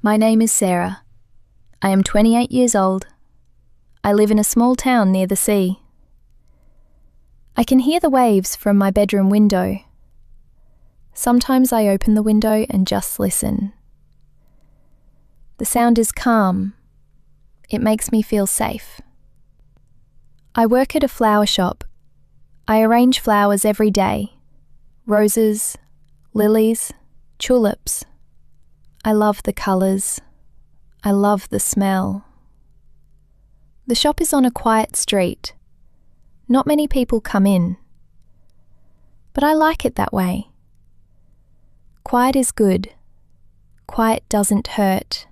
My name is Sarah. I am 28 years old. I live in a small town near the sea. I can hear the waves from my bedroom window. Sometimes I open the window and just listen. The sound is calm. It makes me feel safe. I work at a flower shop. I arrange flowers every day. Roses, lilies, tulips. I love the colours. I love the smell. The shop is on a quiet street. Not many people come in. But I like it that way. Quiet is good. Quiet doesn't hurt.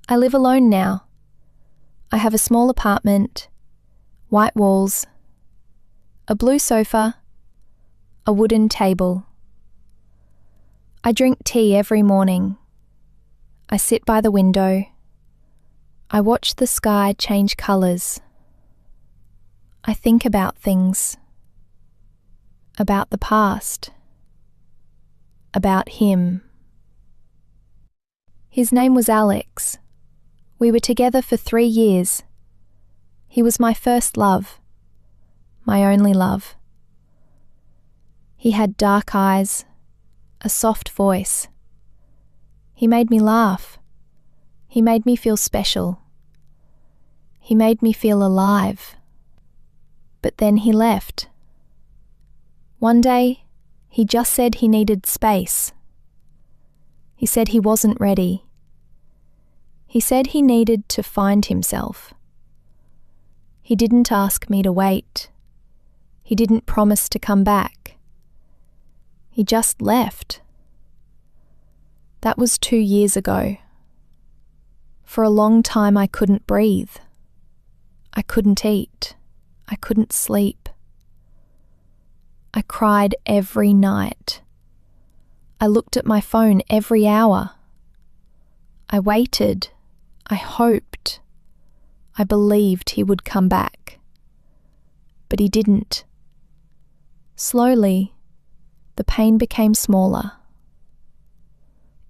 I live alone now. I have a small apartment, white walls, a blue sofa, a wooden table. I drink tea every morning. I sit by the window. I watch the sky change colours. I think about things. About the past. About him. His name was Alex. We were together for 3 years. He was my first love. My only love. He had dark eyes, a soft voice. He made me laugh. He made me feel special. He made me feel alive. But then he left. One day, he just said he needed space. He said he wasn't ready. He said he needed to find himself. He didn't ask me to wait. He didn't promise to come back. He just left. That was 2 years ago. For a long time I couldn't breathe. I couldn't eat. I couldn't sleep. I cried every night. I looked at my phone every hour. I waited. I hoped. I believed he would come back. But he didn't. Slowly, the pain became smaller.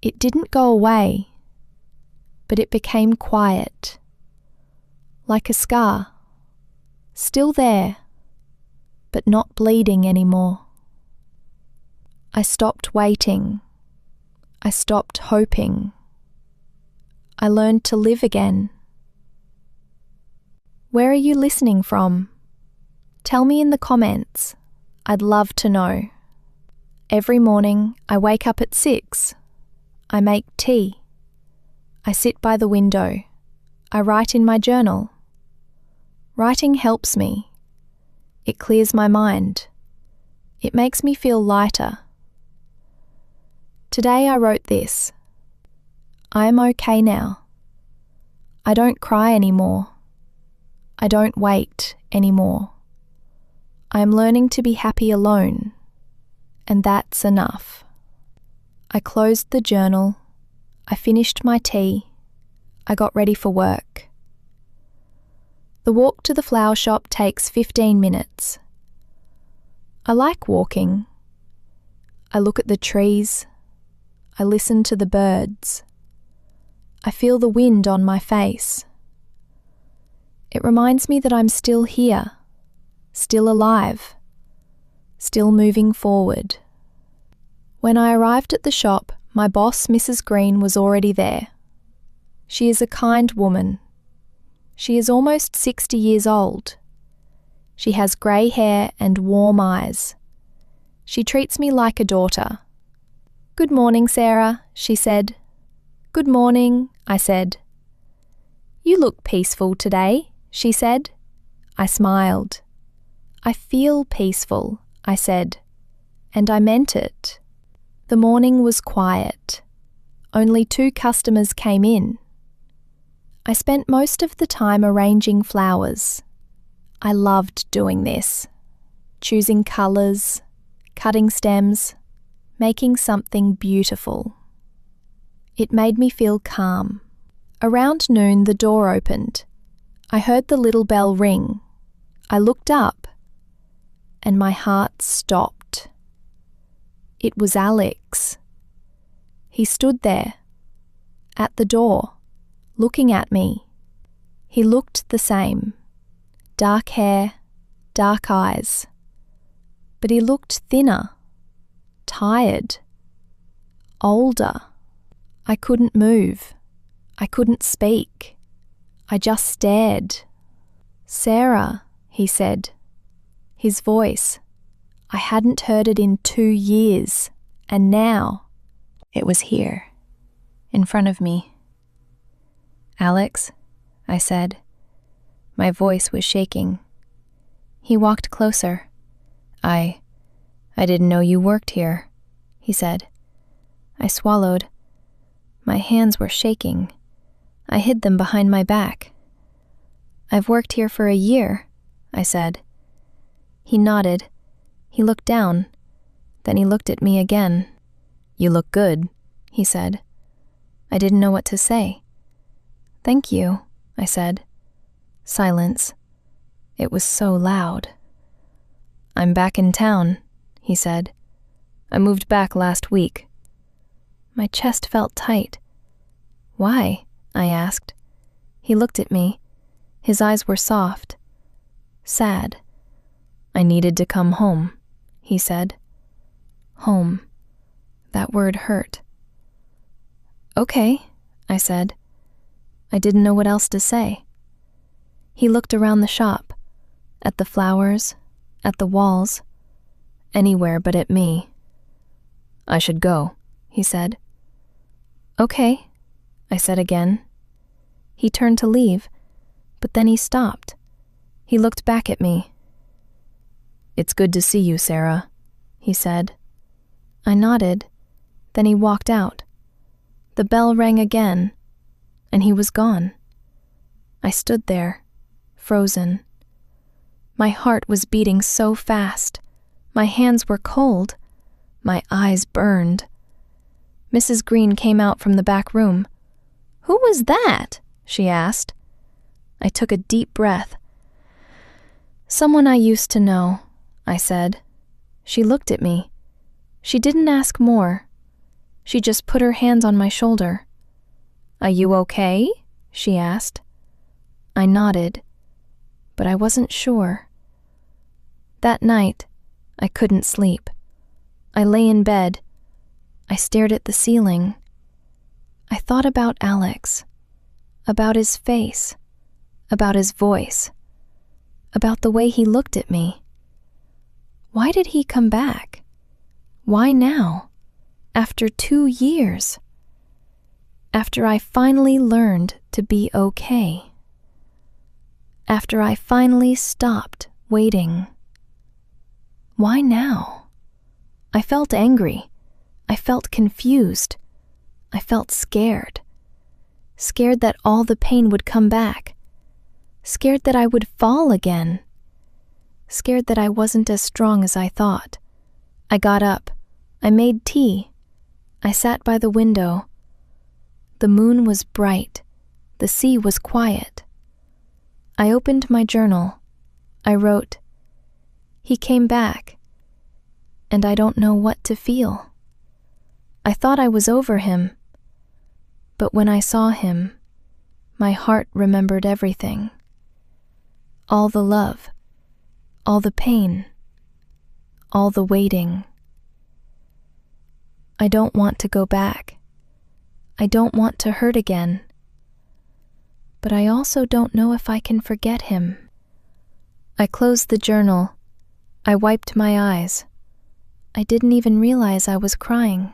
It didn't go away, but it became quiet, like a scar, still there, but not bleeding anymore. I stopped waiting. I stopped hoping. I learned to live again. Where are you listening from? Tell me in the comments. I'd love to know. Every morning I wake up at 6. I make tea. I sit by the window. I write in my journal. Writing helps me. It clears my mind. It makes me feel lighter. Today I wrote this. I am okay now. I don't cry anymore. I don't wait anymore. I am learning to be happy alone, and that's enough. I closed the journal. I finished my tea. I got ready for work. The walk to the flower shop takes 15 minutes. I like walking. I look at the trees. I listen to the birds. I feel the wind on my face. It reminds me that I'm still here, still alive, still moving forward. When I arrived at the shop, my boss, Mrs. Green, was already there. She is a kind woman. She is almost 60 years old. She has grey hair and warm eyes. She treats me like a daughter. "Good morning, Sarah," she said. "Good morning," I said. "You look peaceful today," she said. I smiled. "I feel peaceful," I said, and I meant it. The morning was quiet. Only 2 customers came in. I spent most of the time arranging flowers. I loved doing this. Choosing colours, cutting stems, making something beautiful. It made me feel calm. Around noon the door opened. I heard the little bell ring. I looked up, and my heart stopped. It was Alex. He stood there, at the door, looking at me. He looked the same. Dark hair, dark eyes. But he looked thinner, tired, older. I couldn't move. I couldn't speak. I just stared. "Sarah," he said. His voice. I hadn't heard it in 2 years, and now it was here, in front of me. "Alex," I said. My voice was shaking. He walked closer. I didn't know you worked here," he said. I swallowed. My hands were shaking. I hid them behind my back. "I've worked here for a year," I said. He nodded. He looked down. Then he looked at me again. "You look good," he said. I didn't know what to say. "Thank you," I said. Silence. It was so loud. "I'm back in town," he said. "I moved back last week." My chest felt tight. "Why?" I asked. He looked at me. His eyes were soft, sad. "I needed to come home," he said. Home. That word hurt. "Okay," I said. I didn't know what else to say. He looked around the shop, at the flowers, at the walls, anywhere but at me. "I should go," he said. "Okay," I said again. He turned to leave, but then he stopped. He looked back at me. "It's good to see you, Sarah," he said. I nodded. Then he walked out. The bell rang again, and he was gone. I stood there, frozen. My heart was beating so fast. My hands were cold. My eyes burned. Mrs. Green came out from the back room. "Who was that?" she asked. I took a deep breath. "Someone I used to know," I said. She looked at me. She didn't ask more. She just put her hands on my shoulder. "Are you okay?" she asked. I nodded, but I wasn't sure. That night, I couldn't sleep. I lay in bed. I stared at the ceiling. I thought about Alex, about his face, about his voice, about the way he looked at me. Why did he come back? Why now? After 2 years? After I finally learned to be okay. After I finally stopped waiting. Why now? I felt angry. I felt confused. I felt scared. Scared that all the pain would come back. Scared that I would fall again. Scared that I wasn't as strong as I thought. I got up. I made tea. I sat by the window. The moon was bright. The sea was quiet. I opened my journal. I wrote, "He came back, and I don't know what to feel." I thought I was over him, but when I saw him, my heart remembered everything. All the love, all the pain, all the waiting. I don't want to go back. I don't want to hurt again. But I also don't know if I can forget him. I closed the journal. I wiped my eyes. I didn't even realize I was crying.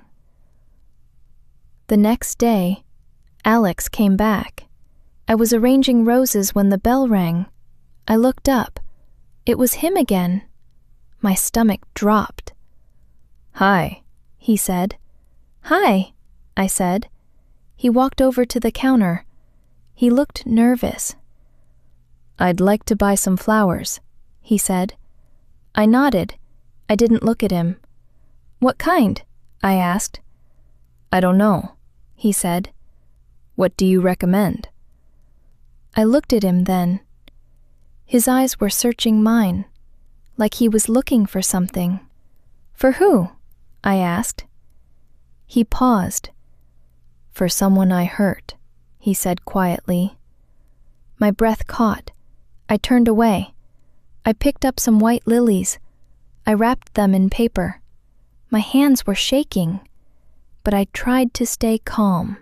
The next day, Alex came back. I was arranging roses when the bell rang. I looked up. It was him again. My stomach dropped. "Hi," he said. "Hi," I said. He walked over to the counter. He looked nervous. "I'd like to buy some flowers," he said. I nodded. I didn't look at him. "What kind?" I asked. "I don't know," he said. "What do you recommend?" I looked at him then. His eyes were searching mine, like he was looking for something. "For who?" I asked. He paused. for someone I hurt," he said quietly. My breath caught. I turned away. I picked up some white lilies. I wrapped them in paper. My hands were shaking, but I tried to stay calm.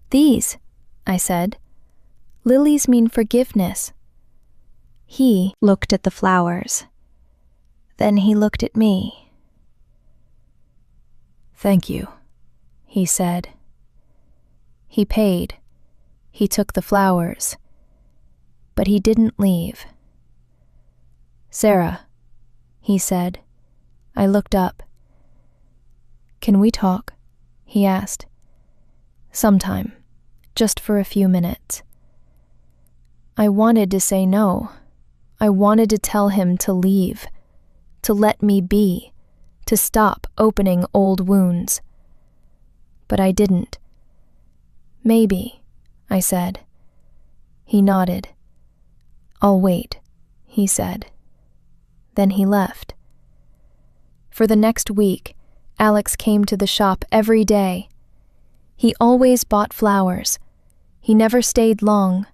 "These," I said. "Lilies mean forgiveness." He looked at the flowers. Then he looked at me. "Thank you," he said. He paid. He took the flowers. But he didn't leave. "Sarah," he said. I looked up. "Can we talk?" he asked. "Sometime, just for a few minutes." I wanted to say no. I wanted to tell him to leave, to let me be, to stop opening old wounds. But I didn't. "Maybe," I said. He nodded. "I'll wait," he said. Then he left. For the next week, Alex came to the shop every day. He always bought flowers. He never stayed long.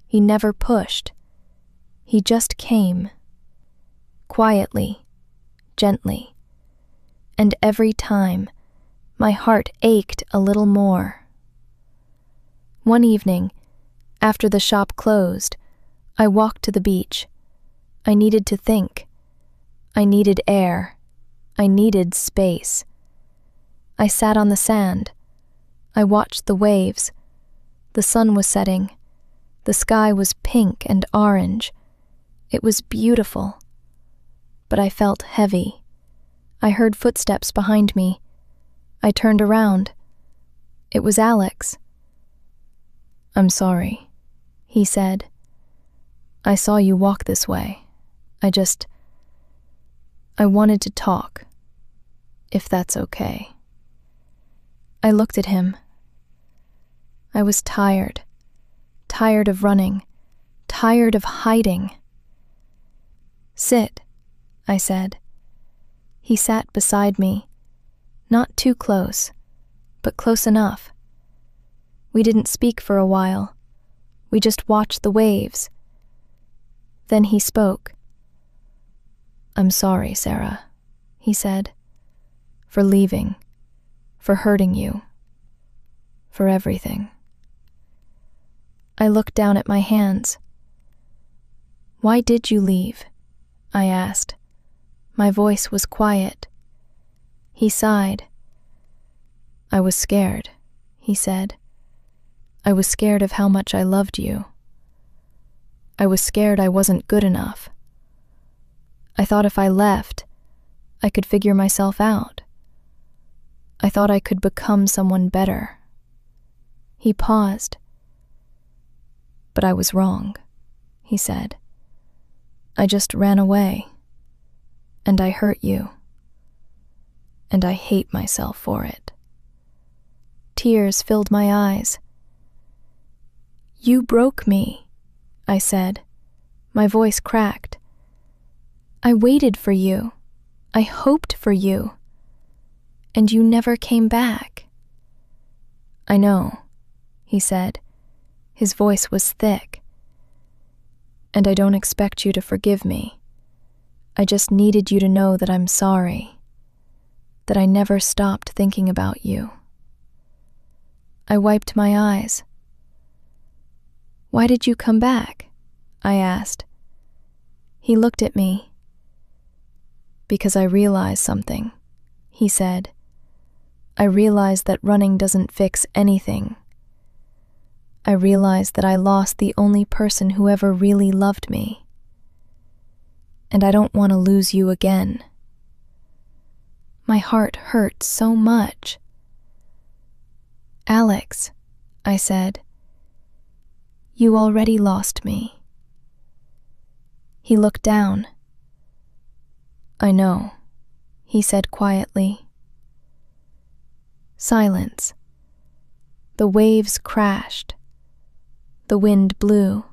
He never pushed. He just came. Quietly, gently. And every time, my heart ached a little more. One evening, after the shop closed, I walked to the beach. I needed to think. I needed air. I needed space. I sat on the sand. I watched the waves. The sun was setting. The sky was pink and orange. It was beautiful. But I felt heavy. I heard footsteps behind me. I turned around. It was Alex. "I'm sorry," he said. "I saw you walk this way. I wanted to talk, if that's okay." I looked at him. I was tired of running, tired of hiding. "Sit," I said. He sat beside me, not too close, but close enough. We didn't speak for a while. We just watched the waves. Then he spoke. "I'm sorry, Sarah," he said, "for leaving, for hurting you, for everything." I looked down at my hands. "Why did you leave?" I asked. My voice was quiet. He sighed. "I was scared," he said. "I was scared of how much I loved you. I was scared I wasn't good enough. I thought if I left, I could figure myself out. I thought I could become someone better." He paused. "But I was wrong," he said. "I just ran away, and I hurt you, and I hate myself for it." Tears filled my eyes. "You broke me," I said. My voice cracked. "I waited for you. I hoped for you. And you never came back." "I know," he said. His voice was thick. "And I don't expect you to forgive me. I just needed you to know that I'm sorry, that I never stopped thinking about you." I wiped my eyes. "Why did you come back?" I asked. He looked at me. "Because I realized something," he said. "I realized that running doesn't fix anything. I realized that I lost the only person who ever really loved me. And I don't want to lose you again." My heart hurt so much. "Alex," I said, "you already lost me." He looked down. "I know," he said quietly. Silence. The waves crashed. The wind blew.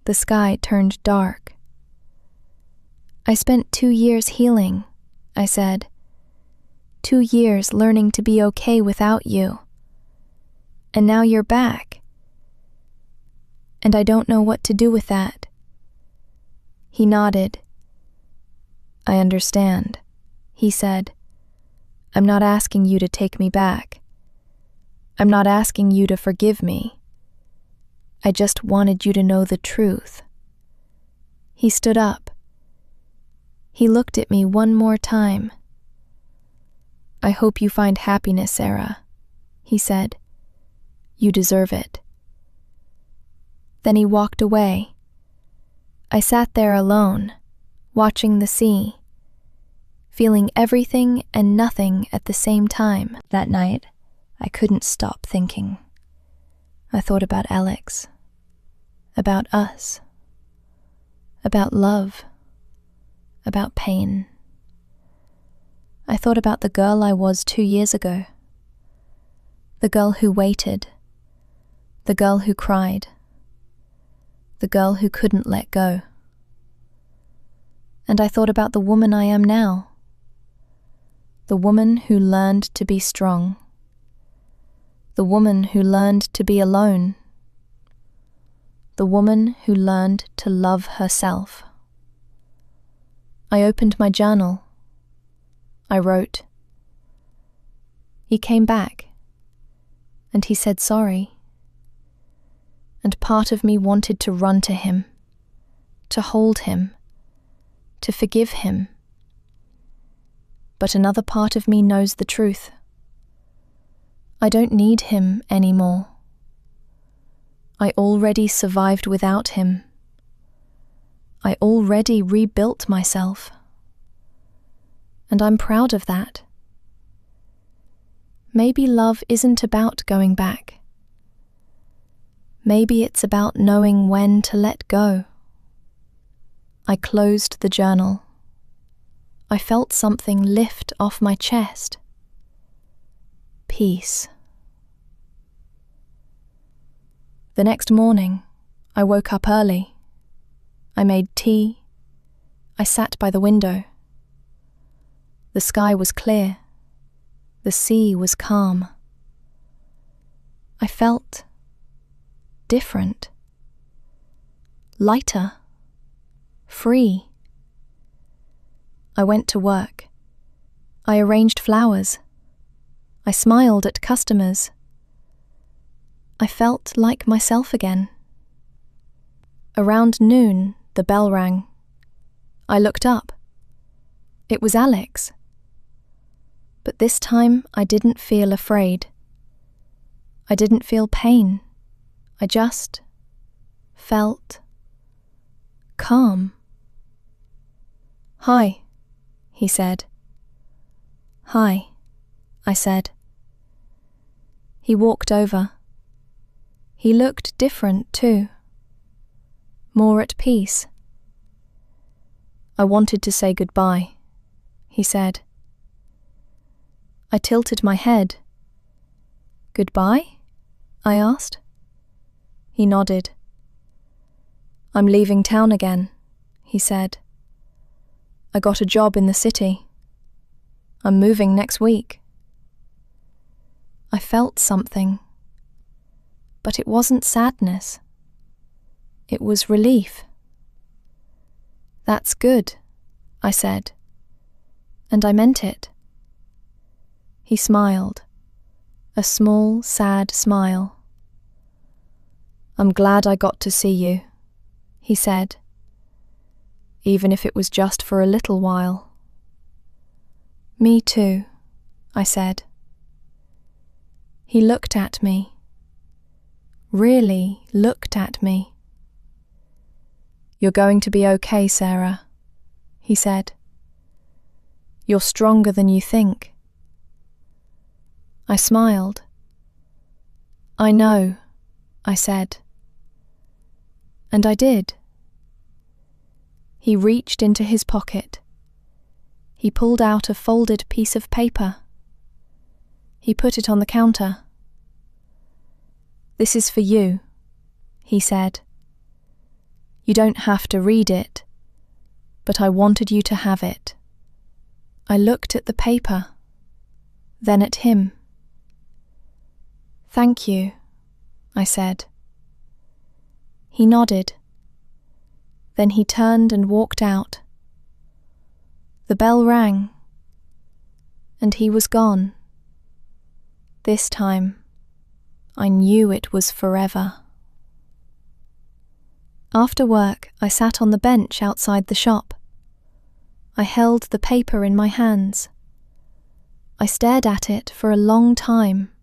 The sky turned dark. "I spent 2 years healing," I said. 2 years learning to be okay without you. And now you're back. And I don't know what to do with that." He nodded. "I understand," he said. "I'm not asking you to take me back. I'm not asking you to forgive me. I just wanted you to know the truth." He stood up. He looked at me one more time. "I hope you find happiness, Sarah," he said. "You deserve it." Then he walked away. I sat there alone, watching the sea, feeling everything and nothing at the same time. That night, I couldn't stop thinking. I thought about Alex, about us, about love, about pain. I thought about the girl I was 2 years ago, the girl who waited, the girl who cried, the girl who couldn't let go. And I thought about the woman I am now, the woman who learned to be strong, the woman who learned to be alone, the woman who learned to love herself. I opened my journal. I wrote. He came back, and he said sorry. And part of me wanted to run to him, to hold him, to forgive him. But another part of me knows the truth. I don't need him anymore. I already survived without him. I already rebuilt myself. And I'm proud of that. Maybe love isn't about going back. Maybe it's about knowing when to let go. I closed the journal. I felt something lift off my chest. Peace. The next morning, I woke up early. I made tea. I sat by the window. The sky was clear. The sea was calm. I felt different, lighter, free. I went to work. I arranged flowers. I smiled at customers. I felt like myself again. Around noon, the bell rang. I looked up. It was Alex. But this time I didn't feel afraid. I didn't feel pain. I just felt calm. "Hi," he said. "Hi," I said. He walked over. He looked different too, more at peace. "I wanted to say goodbye," he said. I tilted my head. "Goodbye?" I asked. He nodded. "I'm leaving town again," he said. "I got a job in the city. I'm moving next week." I felt something, but it wasn't sadness. It was relief. "That's good," I said, and I meant it. He smiled, a small, sad smile. "I'm glad I got to see you," he said, "even if it was just for a little while." "Me too," I said. He looked at me, really looked at me. "You're going to be okay, Sarah," he said. "You're stronger than you think." I smiled. "I know," I said. And I did. He reached into his pocket. He pulled out a folded piece of paper. He put it on the counter. "This is for you," he said. "You don't have to read it, but I wanted you to have it." I looked at the paper, then at him. "Thank you," I said. He nodded. Then he turned and walked out. The bell rang, and he was gone. This time, I knew it was forever. After work, I sat on the bench outside the shop. I held the paper in my hands. I stared at it for a long time.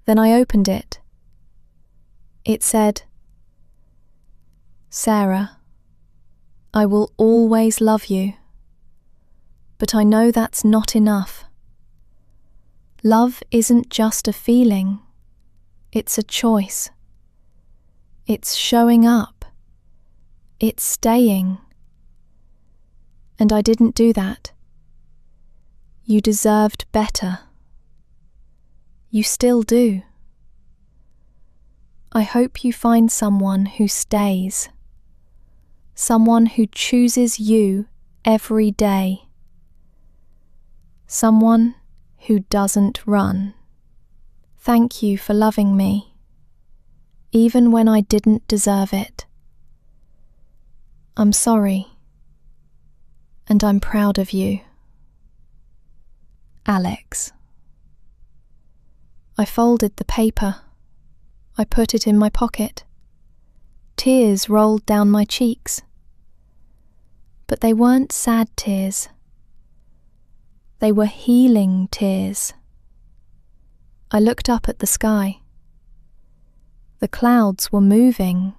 Then I opened it. It said, "Sarah, I will always love you, but I know that's not enough. Love isn't just a feeling, it's a choice. It's showing up. It's staying. And I didn't do that. You deserved better. You still do. I hope you find someone who stays. Someone who chooses you every day. Someone who doesn't run. Thank you for loving me, even when I didn't deserve it. I'm sorry, and I'm proud of you. Alex." I folded the paper. I put it in my pocket. Tears rolled down my cheeks. But they weren't sad tears. They were healing tears. I looked up at the sky. The clouds were moving.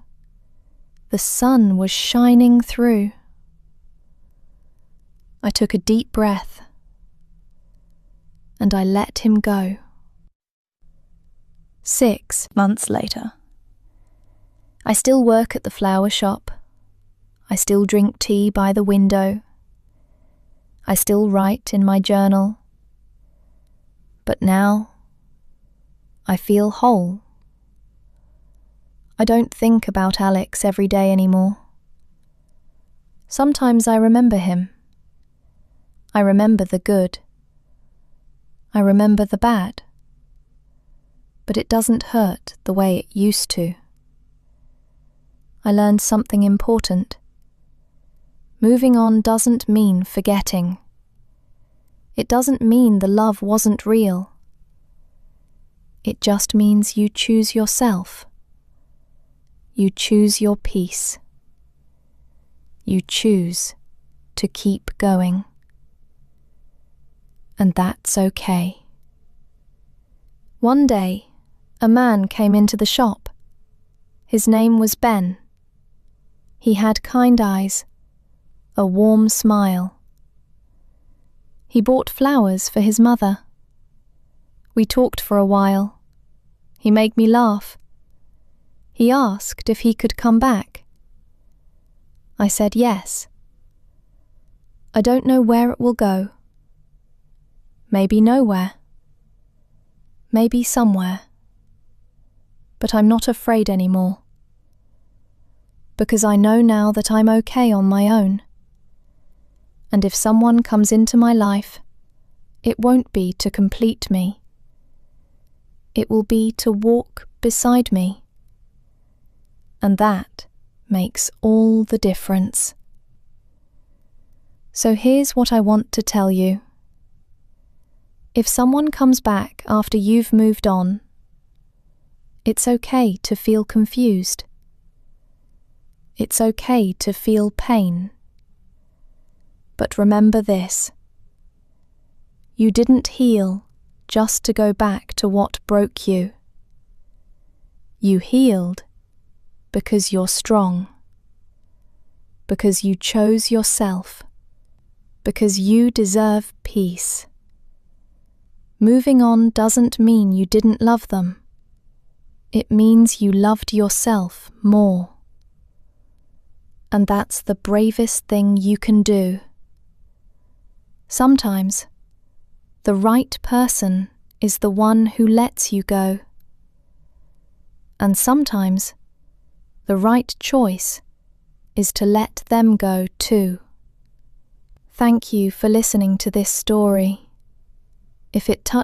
The sun was shining through. I took a deep breath, and I let him go. 6 months later. I still work at the flower shop. I still drink tea by the window. I still write in my journal. But now, I feel whole. I don't think about Alex every day anymore. Sometimes I remember him. I remember the good. I remember the bad. But it doesn't hurt the way it used to. I learned something important. Moving on doesn't mean forgetting. It doesn't mean the love wasn't real. It just means you choose yourself. You choose your peace. You choose to keep going. And that's okay. One day, a man came into the shop. His name was Ben. He had kind eyes, a warm smile. He bought flowers for his mother. We talked for a while. He made me laugh. He asked if he could come back. I said yes. I don't know where it will go. Maybe nowhere. Maybe somewhere. But I'm not afraid anymore. Because I know now that I'm okay on my own. And if someone comes into my life, it won't be to complete me. It will be to walk beside me. And that makes all the difference. So here's what I want to tell you. If someone comes back after you've moved on, it's okay to feel confused. It's okay to feel pain. But remember this. You didn't heal just to go back to what broke you. You healed because you're strong. Because you chose yourself. Because you deserve peace. Moving on doesn't mean you didn't love them. It means you loved yourself more. And that's the bravest thing you can do. Sometimes, the right person is the one who lets you go. And sometimes, the right choice is to let them go too. Thank you for listening to this story. If it touched